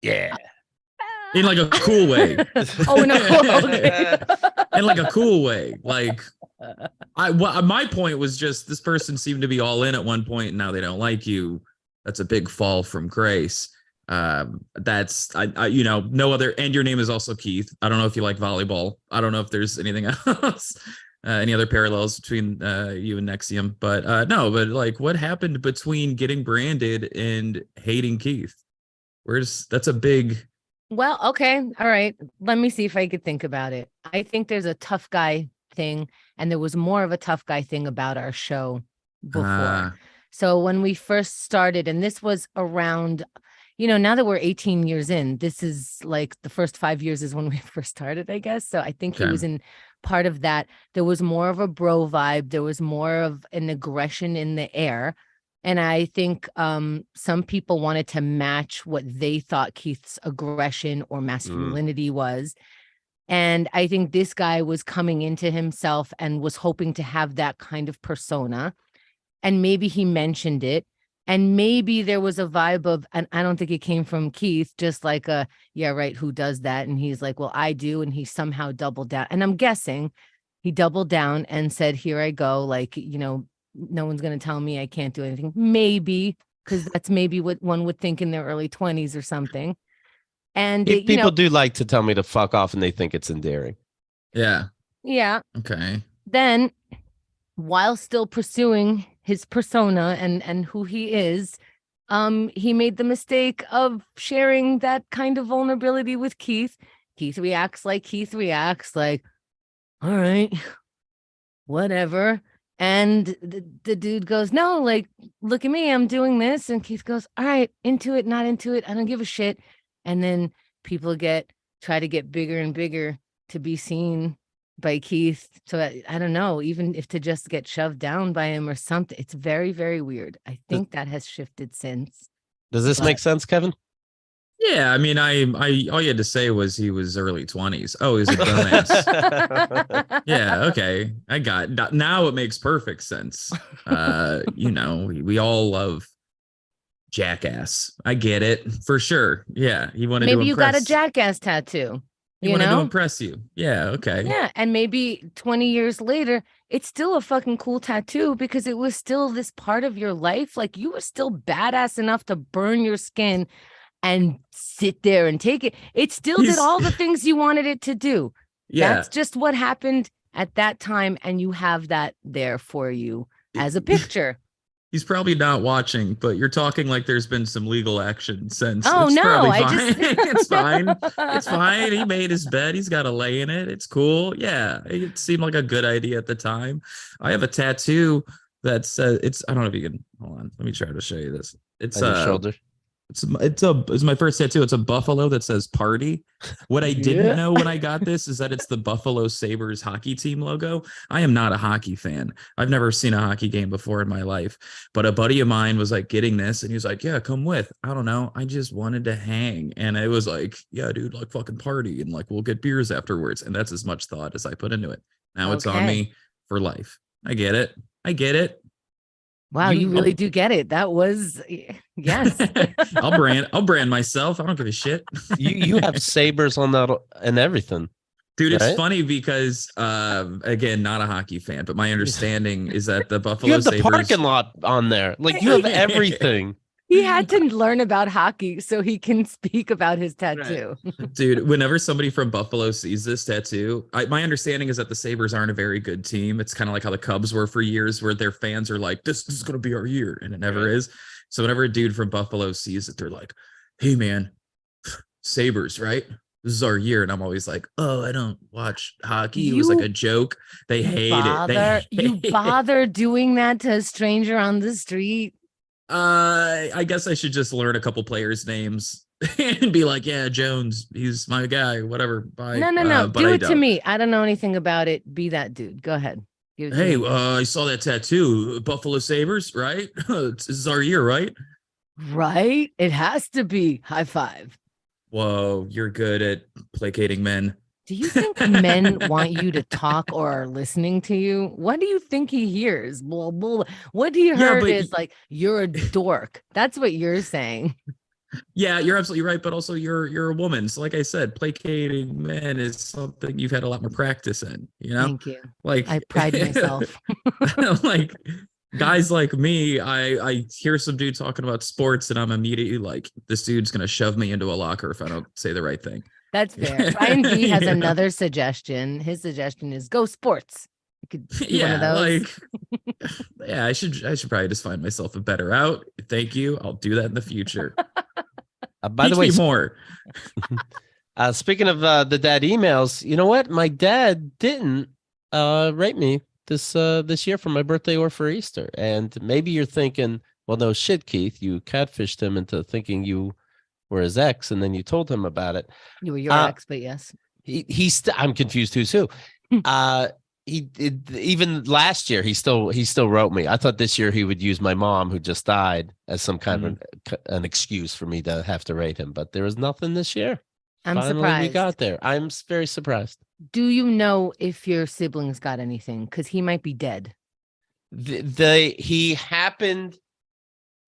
Yeah. In like a cool way. Oh no. Okay. In like a cool way. Like my point was just this person seemed to be all in at one point and now they don't like you. That's a big fall from grace. That's no other, and your name is also Keith. I don't know if you like volleyball. I don't know if there's anything else, any other parallels between you and Nexium, but but like what happened between getting branded and hating Keith? That's a big Well, okay. All right. Let me see if I could think about it. I think there's a tough guy thing, and there was more of a tough guy thing about our show before. So when we first started, and this was around, now that we're 18 years in, this is like the first 5 years is when we first started, I guess. So I think he Okay. was in part of that. There was more of a bro vibe. There was more of an aggression in the air. And I think some people wanted to match what they thought Keith's aggression or masculinity was. And I think this guy was coming into himself and was hoping to have that kind of persona. And maybe he mentioned it. And maybe there was a vibe of, and I don't think it came from Keith, just like yeah, right, who does that? And he's like, well, I do. And he somehow doubled down. And I'm guessing he doubled down and said, here I go. Like, no one's going to tell me I can't do anything. Maybe, because that's maybe what one would think in their early 20s or something. And People do like to tell me to fuck off, and they think it's endearing. Yeah. Yeah. Okay. Then, while still pursuing his persona and who he is, he made the mistake of sharing that kind of vulnerability with Keith. Keith reacts like all right, whatever. And the dude goes, no, like, look at me, I'm doing this. And Keith goes, all right, into it, not into it, I don't give a shit. And then people try to get bigger and bigger to be seen by Keith. So I don't know, even if to just get shoved down by him or something. It's very, very weird. I think that has shifted since. Does this make sense, Kevin? Yeah, I mean, I all you had to say was he was early 20s. Oh, he was a dumbass. Yeah, okay. I got now it makes perfect sense. We all love Jackass. I get it for sure. Yeah, he wanted maybe to you got a impress. Jackass tattoo. He wanted to impress you. Yeah, okay. Yeah, and maybe 20 years later, it's still a fucking cool tattoo because it was still this part of your life. Like you were still badass enough to burn your skin and sit there and take it. It still did all the things you wanted it to do. Yeah. That's just what happened at that time. And you have that there for you as a picture. He's probably not watching, but you're talking like there's been some legal action since. Oh, it's no, fine. It's fine. It's fine. He made his bed. He's got a lay in it. It's cool. Yeah. It seemed like a good idea at the time. I have a tattoo that says I don't know if you can hold on. Let me try to show you this. It's on your shoulder. It's my first tattoo. It's a buffalo that says party. What I didn't know when I got this is that it's the Buffalo Sabres hockey team logo. I am not a hockey fan. I've never seen a hockey game before in my life, but a buddy of mine was like getting this and he was like, yeah, come with. I don't know. I just wanted to hang. And it was like, yeah, dude, like fucking party. And like, we'll get beers afterwards. And that's as much thought as I put into it. Now it's on me for life. I get it. Wow, you really do get it. That was yes. I'll brand myself. I don't give a shit. you have sabers on that and everything. Dude, it's funny because again, not a hockey fan, but my understanding is that the Buffalo you have the Sabres parking lot on there. Like you have everything. He had to learn about hockey so he can speak about his tattoo. Right. Dude, whenever somebody from Buffalo sees this tattoo, my understanding is that the Sabres aren't a very good team. It's kind of like how the Cubs were for years, where their fans are like, this is going to be our year. And it never is. So whenever a dude from Buffalo sees it, they're like, hey, man, Sabres, right? This is our year. And I'm always like, oh, I don't watch hockey. It was like a joke. They hate it. You bother doing that to a stranger on the street? I guess I should just learn a couple players' names and be like, yeah, Jones, he's my guy, whatever. Bye. No. Do it to me. I don't know anything about it. Be that dude. Go ahead. Hey, I saw that tattoo. Buffalo Sabres, right? This is our year, right? Right. It has to be. High five. Whoa, you're good at placating men. Do you think men want you to talk or are listening to you? What do you think he hears? Blah, blah. What he heard is like, you're a dork. That's what you're saying. Yeah, you're absolutely right. But also you're a woman. So like I said, placating men is something you've had a lot more practice in, you know? Thank you. Like I pride myself. Like guys like me, I hear some dude talking about sports and I'm immediately like, this dude's going to shove me into a locker if I don't say the right thing. That's fair. Ryan B has another suggestion. His suggestion is go sports. You could do one of those. I should probably just find myself a better out. Thank you. I'll do that in the future. By the Teach way, me more. speaking of the dad emails, you know what? My dad didn't rate me this year for my birthday or for Easter. And maybe you're thinking, well, no shit, Keith, you catfished him into thinking you were his ex, and then you told him about it. You were your ex, but yes. I'm confused too. Even last year he still wrote me. I thought this year he would use my mom who just died as some kind of an excuse for me to have to rate him, but there was nothing this year. I'm Finally, surprised. we got there. I'm very surprised. Do you know if your siblings got anything? Because he might be dead.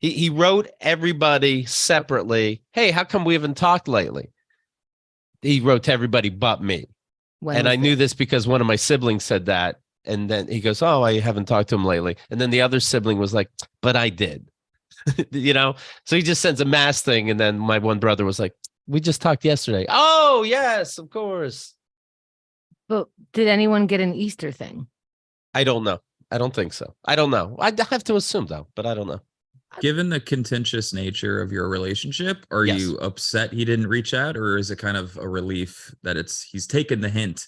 He wrote everybody separately. Hey, how come we haven't talked lately? He wrote to everybody but me. And I knew this because one of my siblings said that. And then he goes, oh, I haven't talked to him lately. And then the other sibling was like, but I did. So he just sends a mass thing. And then my one brother was like, we just talked yesterday. Oh, yes, of course. But did anyone get an Easter thing? I don't know. I don't think so. I don't know. I'd have to assume, though, but I don't know. Given the contentious nature of your relationship, are you upset he didn't reach out, or is it kind of a relief that he's taken the hint?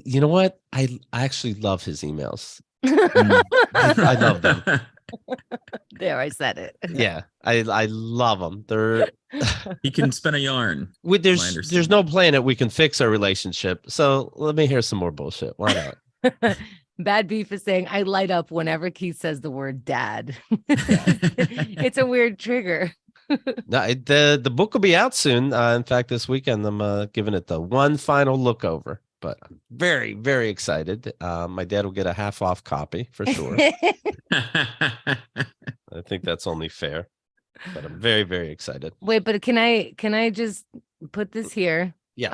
You know what? I actually love his emails. I love them. There, I said it. Yeah, I love them. He can spin a yarn. There's no planet we can fix our relationship. So let me hear some more bullshit. Why not? Bad Beef is saying, I light up whenever Keith says the word dad. It's a weird trigger. No, the book will be out soon. In fact, this weekend, I'm giving it the one final look over. But I'm very, very excited. My dad will get a half off copy for sure. I think that's only fair. But I'm very, very excited. Wait, but can I just put this here? Yes.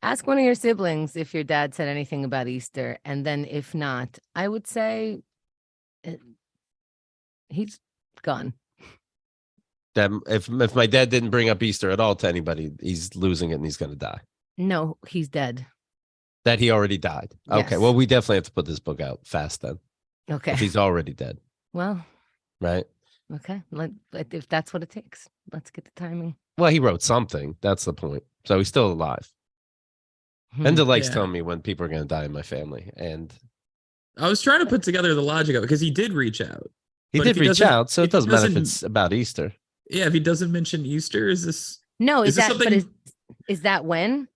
Ask one of your siblings if your dad said anything about Easter, and then if not, I would say he's gone. That if my dad didn't bring up Easter at all to anybody, he's losing it and he's going to die. No, he's dead. That he already died. Yes. Okay, well, we definitely have to put this book out fast then. Okay. If he's already dead. Well. Right. Okay. If that's what it takes, let's get the timing. Well, he wrote something. That's the point. So he's still alive. Linda likes telling me when people are going to die in my family. And I was trying to put together the logic of it because he did reach out. He did reach out, so it doesn't matter if it's about Easter. Yeah, if he doesn't mention Easter, is this? No, is that something? But is that when?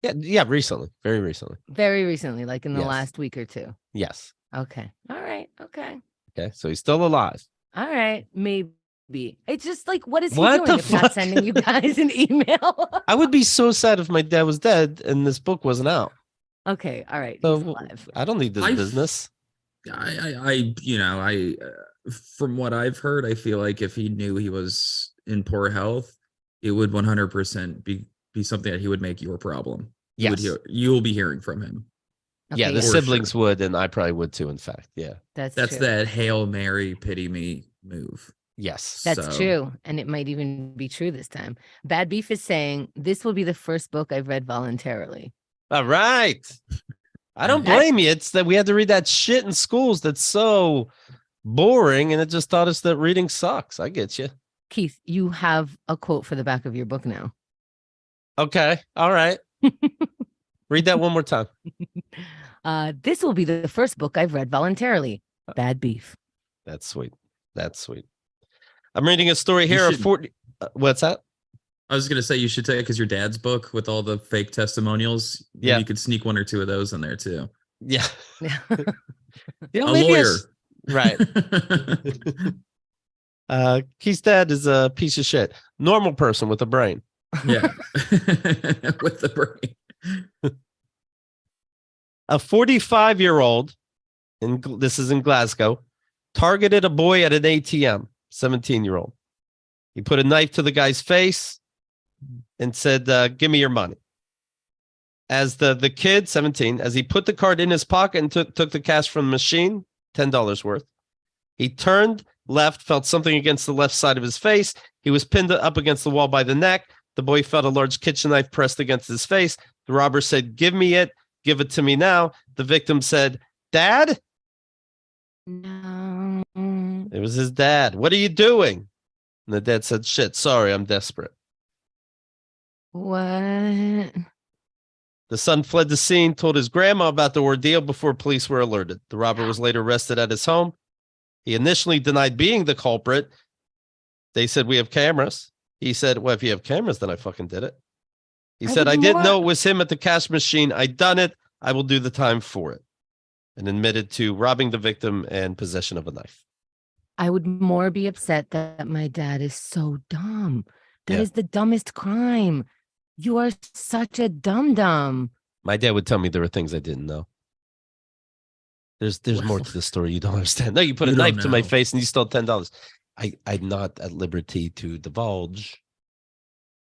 Yeah, recently, very recently. Very recently, like in the last week or two. Yes. Okay. All right. Okay. Okay, so he's still alive. All right, maybe. It's just like, what is he What doing the if fuck? not sending you guys an email? I would be so sad if my dad was dead and this book wasn't out. Okay, all right. So He's alive. I don't need this business. From what I've heard, I feel like if he knew he was in poor health, it would 100% be something that he would make your problem. Yes. You'll be hearing from him. Okay, Yeah, the siblings would, and I probably would too, in fact. Yeah. That's That's true. that Hail Mary, pity me move. Yes. That's true. And it might even be true this time. Bad Beef is saying, this will be the first book I've read voluntarily. All right. I don't blame you. It's that we had to read that shit in schools that's so boring, and it just taught us that reading sucks. I get you. Keith, you have a quote for the back of your book now. Okay. All right. Read that one more time. This will be the first book I've read voluntarily. Bad Beef. That's sweet. That's sweet. I'm reading a story here of 40. What's that? I was going to say you should take it because your dad's book with all the fake testimonials. Yeah. You could sneak one or two of those in there too. Yeah. A lawyer. Right. Keith's dad is a piece of shit. Normal person with a brain. Yeah. With the brain. A 45-year-old, this is in Glasgow, targeted a boy at an ATM, 17-year-old. He put a knife to the guy's face and said, give me your money. As the kid, 17, as he put the card in his pocket and took the cash from the machine, $10 worth, he turned left, felt something against the left side of his face. He was pinned up against the wall by the neck. The boy felt a large kitchen knife pressed against his face. The robber said, give me it. Give it to me now. The victim said, Dad? No. It was his dad. What are you doing? And the dad said, shit, sorry, I'm desperate. What? The son fled the scene, told his grandma about the ordeal before police were alerted. The robber was later arrested at his home. He initially denied being the culprit. They said, we have cameras. He said, well, if you have cameras, then I fucking did it. He said, I didn't know it was him at the cash machine. I done it. I will do the time for it. And admitted to robbing the victim and possession of a knife. I would more be upset that my dad is so dumb. That Yeah. is the dumbest crime. You are such a dum-dum. My dad would tell me there were things I didn't know. There's more to the story you don't understand. No, you put a knife to my face and you stole $10. I'm not at liberty to divulge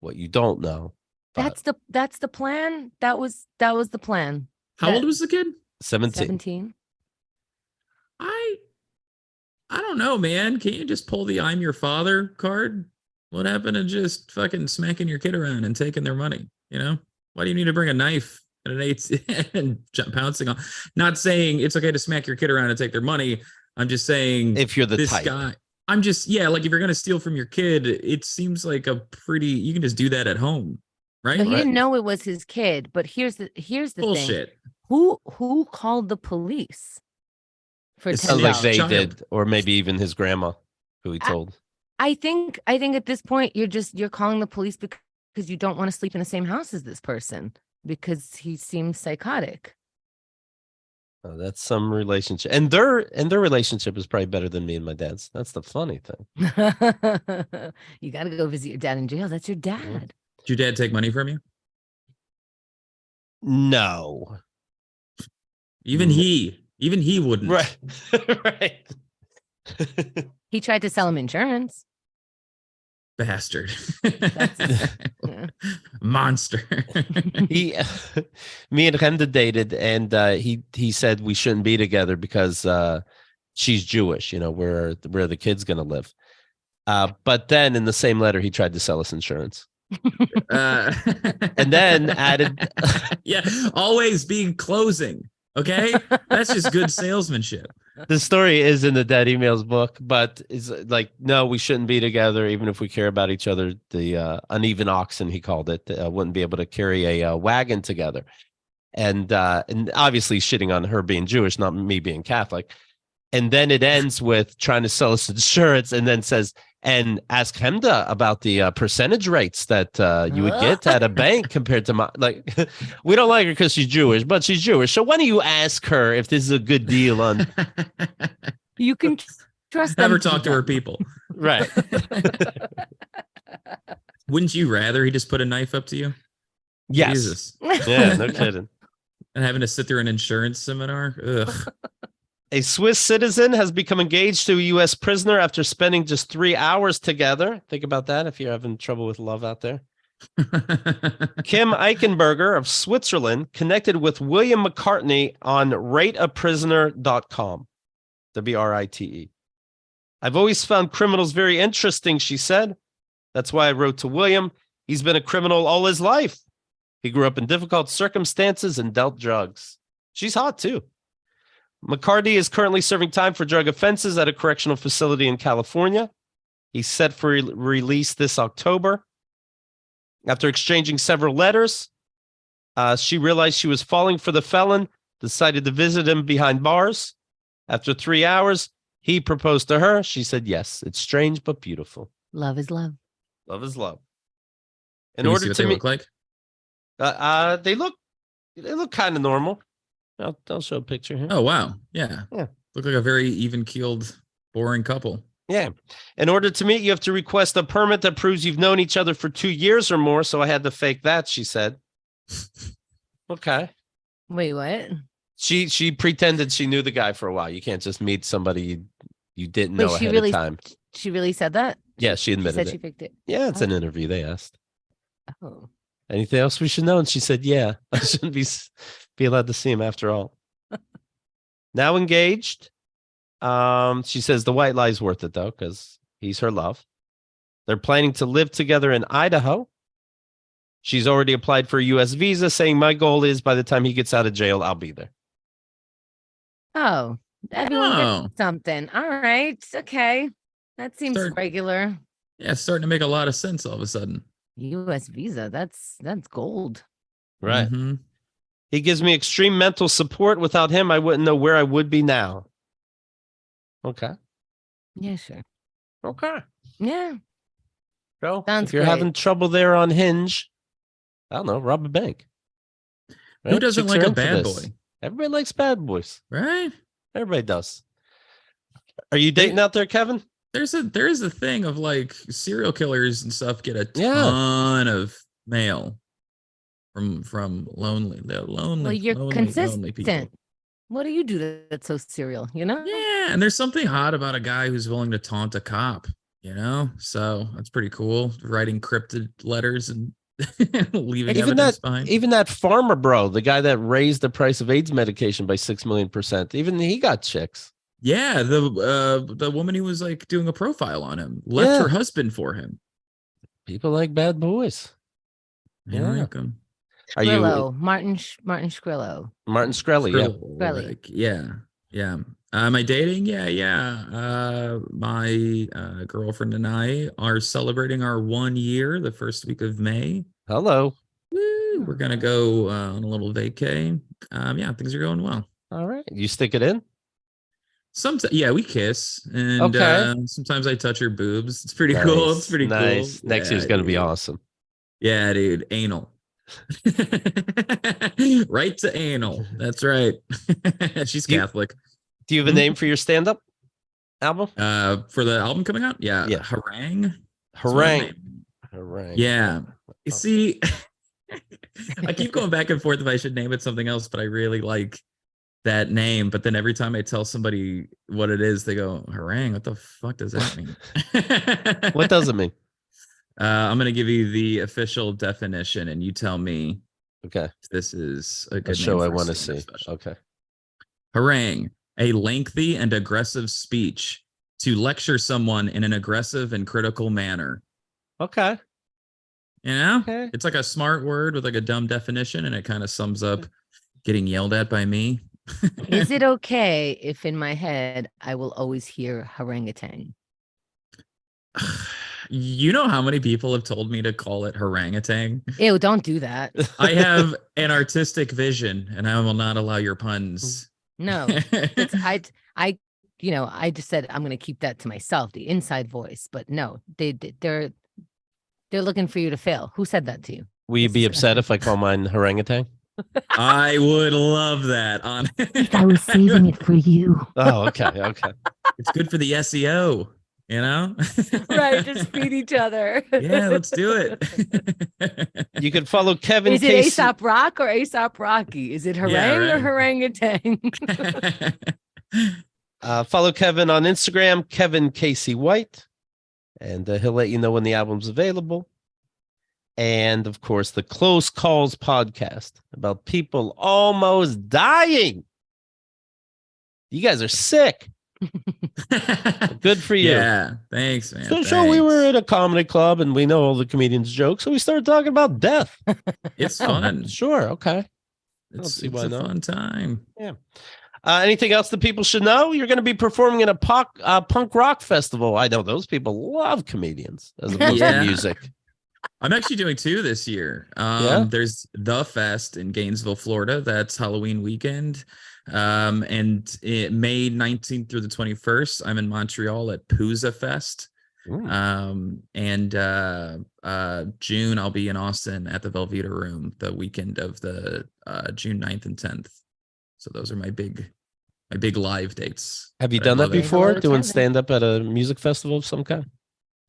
what you don't know. That's the plan. That was the plan. How old was the kid? 17. I don't know, man. Can't you just pull the "I'm your father" card? What happened to just fucking smacking your kid around and taking their money? You know, why do you need to bring a knife and an 8 and pouncing on? Not saying it's okay to smack your kid around and take their money. I'm just saying if you're this type. Guy. I'm just like if you're gonna steal from your kid, it seems like you can just do that at home, right? No, he didn't know it was his kid. But here's the bullshit. thing. Who called the police? For it sounds like they child. did, or maybe even his grandma, who he told. I think at this point you're calling the police because you don't want to sleep in the same house as this person because he seems psychotic. Oh, that's some relationship, and their relationship is probably better than me and my dad's. That's the funny thing. You got to go visit your dad in jail. That's your dad. Yeah. Did your dad take money from you? No. Even he wouldn't. Right. Right. He tried to sell him insurance. Bastard. Yeah. Monster. Me and Renda dated, and he said we shouldn't be together because she's Jewish, where the kid's gonna live. But then in the same letter, he tried to sell us insurance. And then added always being closing. Okay, that's just good salesmanship. The story is in the Dead Emails book, but it's like, no, we shouldn't be together, even if we care about each other. The uneven oxen, he called it, wouldn't be able to carry a wagon together. And obviously shitting on her being Jewish, not me being Catholic. And then it ends with trying to sell us insurance, and then says, and ask Hemda about the percentage rates that you would get at a bank compared to my, we don't like her because she's Jewish, but she's Jewish. So why don't you ask her if this is a good deal on? You can trust them. Never talk to her people. Right. Wouldn't you rather he just put a knife up to you? Yes. Jesus. Yeah, no kidding. And having to sit through an insurance seminar? Ugh. A Swiss citizen has become engaged to a U.S. prisoner after spending just 3 hours together. Think about that if you're having trouble with love out there. Kim Eichenberger of Switzerland connected with William McCartney on rateaprisoner.com. WRITE. I've always found criminals very interesting, she said. That's why I wrote to William. He's been a criminal all his life. He grew up in difficult circumstances and dealt drugs. She's hot, too. McCarty is currently serving time for drug offenses at a correctional facility in California. He's set for release this October. After exchanging several letters, she realized she was falling for the felon, decided to visit him behind bars. After 3 hours, he proposed to her. She said yes. It's strange but beautiful. Love is love. Love is love. Can we see what they look like? They look kind of normal. I'll show a picture here. Oh, wow. Yeah. Look like a very even-keeled, boring couple. Yeah. In order to meet, you have to request a permit that proves you've known each other for 2 years or more. So I had to fake that, she said. Okay. Wait, what? She pretended she knew the guy for a while. You can't just meet somebody you didn't know ahead of time. She really said that? Yeah, she admitted said it. She faked it. Yeah, it's an interview. They asked. Oh. Anything else we should know? And she said, yeah, I shouldn't be allowed to see him after all. Now engaged. She says the white lie's worth it, though, because he's her love. They're planning to live together in Idaho. She's already applied for a U.S. visa, saying my goal is by the time he gets out of jail, I'll be there. Oh, everyone gets something. All right. Okay. That seems regular. Yeah, it's starting to make a lot of sense all of a sudden. U.S. visa. That's gold. Right. Mm-hmm. He gives me extreme mental support. Without him, I wouldn't know where I would be now. Okay. Yeah, sure. Okay. Yeah. So Sounds if you're great. having trouble there on Hinge, I don't know, rob a bank. Who Right? doesn't Chicks like are a in for bad this. boy? Everybody likes bad boys. Right? Everybody does. Are you dating out there, Kevin? There's a thing of like serial killers and stuff get a Yeah. ton of mail from lonely Well, you're lonely people. consistent. What do you do that's so serial? You know? Yeah, and there's something hot about a guy who's willing to taunt a cop, you know? So that's pretty cool. Writing cryptid letters and leaving evidence behind. Even that farmer bro, the guy that raised the price of AIDS medication by 6 million%, even he got chicks. Yeah, the woman who was like doing a profile on him left her husband for him. People like bad boys. Yeah. Like him. Are you Martin Shkrelo? Martin Shkreli? Yeah. Shkreli. Yeah. Am I dating? Yeah. My girlfriend and I are celebrating our 1 year the first week of May. Hello. Woo, we're gonna go on a little vacay. Yeah, things are going well. All right. You stick it in? Sometimes, yeah, we kiss, and sometimes I touch her boobs. It's pretty cool. It's pretty nice. cool. Next year's gonna be awesome. Yeah, dude, anal. Right to anal. That's right. She's Catholic. Do you have a name for your stand-up album? For the album coming out? Yeah. Harangue. Yeah. You see, I keep going back and forth if I should name it something else, but I really like that name. But then every time I tell somebody what it is, they go, harangue. What the fuck does that mean? What does it mean? I'm gonna give you the official definition, and you tell me. Okay. If this is a good show I want to see. Special. Okay. Harangue, a lengthy and aggressive speech to lecture someone in an aggressive and critical manner. Okay. You know, it's like a smart word with like a dumb definition, and it kind of sums up getting yelled at by me. Is it okay if in my head I will always hear harangutan? You know how many people have told me to call it harangutan? Ew, don't do that. I have an artistic vision, and I will not allow your puns. No, I just said I'm going to keep that to myself, the inside voice. But no, they're looking for you to fail. Who said that to you? Will you be upset if I call mine harangutan? I would love that. I was saving it for you. Oh, okay. It's good for the SEO. You know, right? Just feed each other. Yeah, let's do it. You can follow Kevin. Is it Aesop Rock or Aesop Rocky? Is it harangue or harangutan? Follow Kevin on Instagram, Kevin Casey White, and he'll let you know when the album's available. And of course, the Close Calls podcast about people almost dying. You guys are sick. Good for you. Yeah, thanks, man. So we were at a comedy club and we know all the comedians' jokes, so we started talking about death. It's fun. Sure, okay. It's a fun time. Yeah. Anything else that people should know? You're going to be performing in a punk rock festival. I know those people love comedians as opposed to music. I'm actually doing 2 this year. There's The Fest in Gainesville, Florida. That's Halloween weekend. And May 19th through the 21st, I'm in Montreal at Pooza Fest. And June, I'll be in Austin at the Velveeta Room the weekend of the June 9th and 10th. So those are my big live dates. Have you done that before, doing stand-up at a music festival of some kind?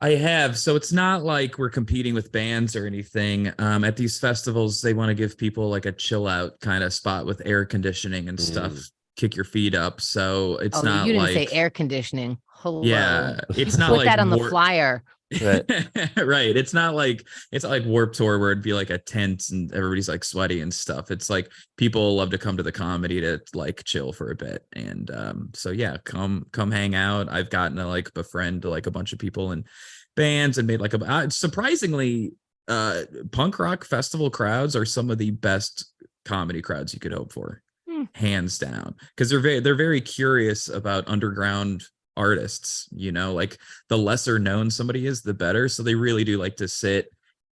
I have. So it's not like we're competing with bands or anything. At these festivals, they want to give people like a chill out kind of spot with air conditioning and stuff. Kick your feet up. So it's not you didn't like say air conditioning. Hello. Yeah, it's not put like that on the flyer. Right. Right. It's not like Warped Tour where it'd be like a tent and everybody's like sweaty and stuff. It's like people love to come to the comedy to like chill for a bit. And so yeah, come hang out. I've gotten to like befriend like a bunch of people in bands and made like surprisingly punk rock festival crowds are some of the best comedy crowds you could hope for. Hands down, because they're very curious about underground artists, you know, like the lesser known somebody is, the better. So they really do like to sit,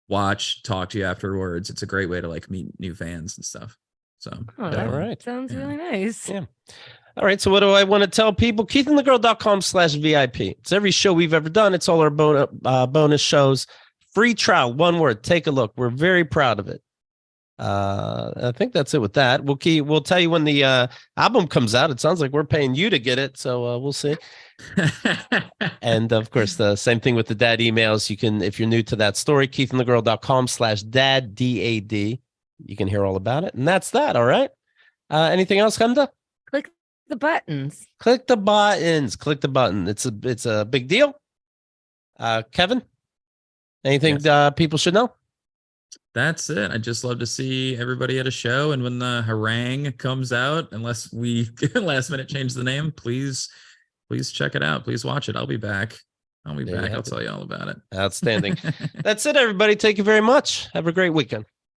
watch, talk to you afterwards. It's a great way to like meet new fans and stuff. So Oh, All right. sounds Yeah. really nice. Yeah. All right. So what do I want to tell people? KeithandTheGirl.com/VIP. It's every show we've ever done. It's all our bonus shows. Free trial. One word. Take a look. We're very proud of it. I think that's it with that. We'll tell you when the album comes out. It sounds like we're paying you to get it. So we'll see. And of course, the same thing with the dad emails. You can, if you're new to that story, KeithandTheGirl.com/dad, DAD. You can hear all about it. And that's that. All right. Anything else, Hemda? Click the buttons. Click the buttons. Click the button. It's a big deal. Kevin, anything people should know? That's it. I'd just love to see everybody at a show. And when the harangue comes out, unless we last minute change the name, please check it out. Please watch it. I'll be back. I'll tell you all about it. Outstanding. That's it, everybody. Thank you very much. Have a great weekend.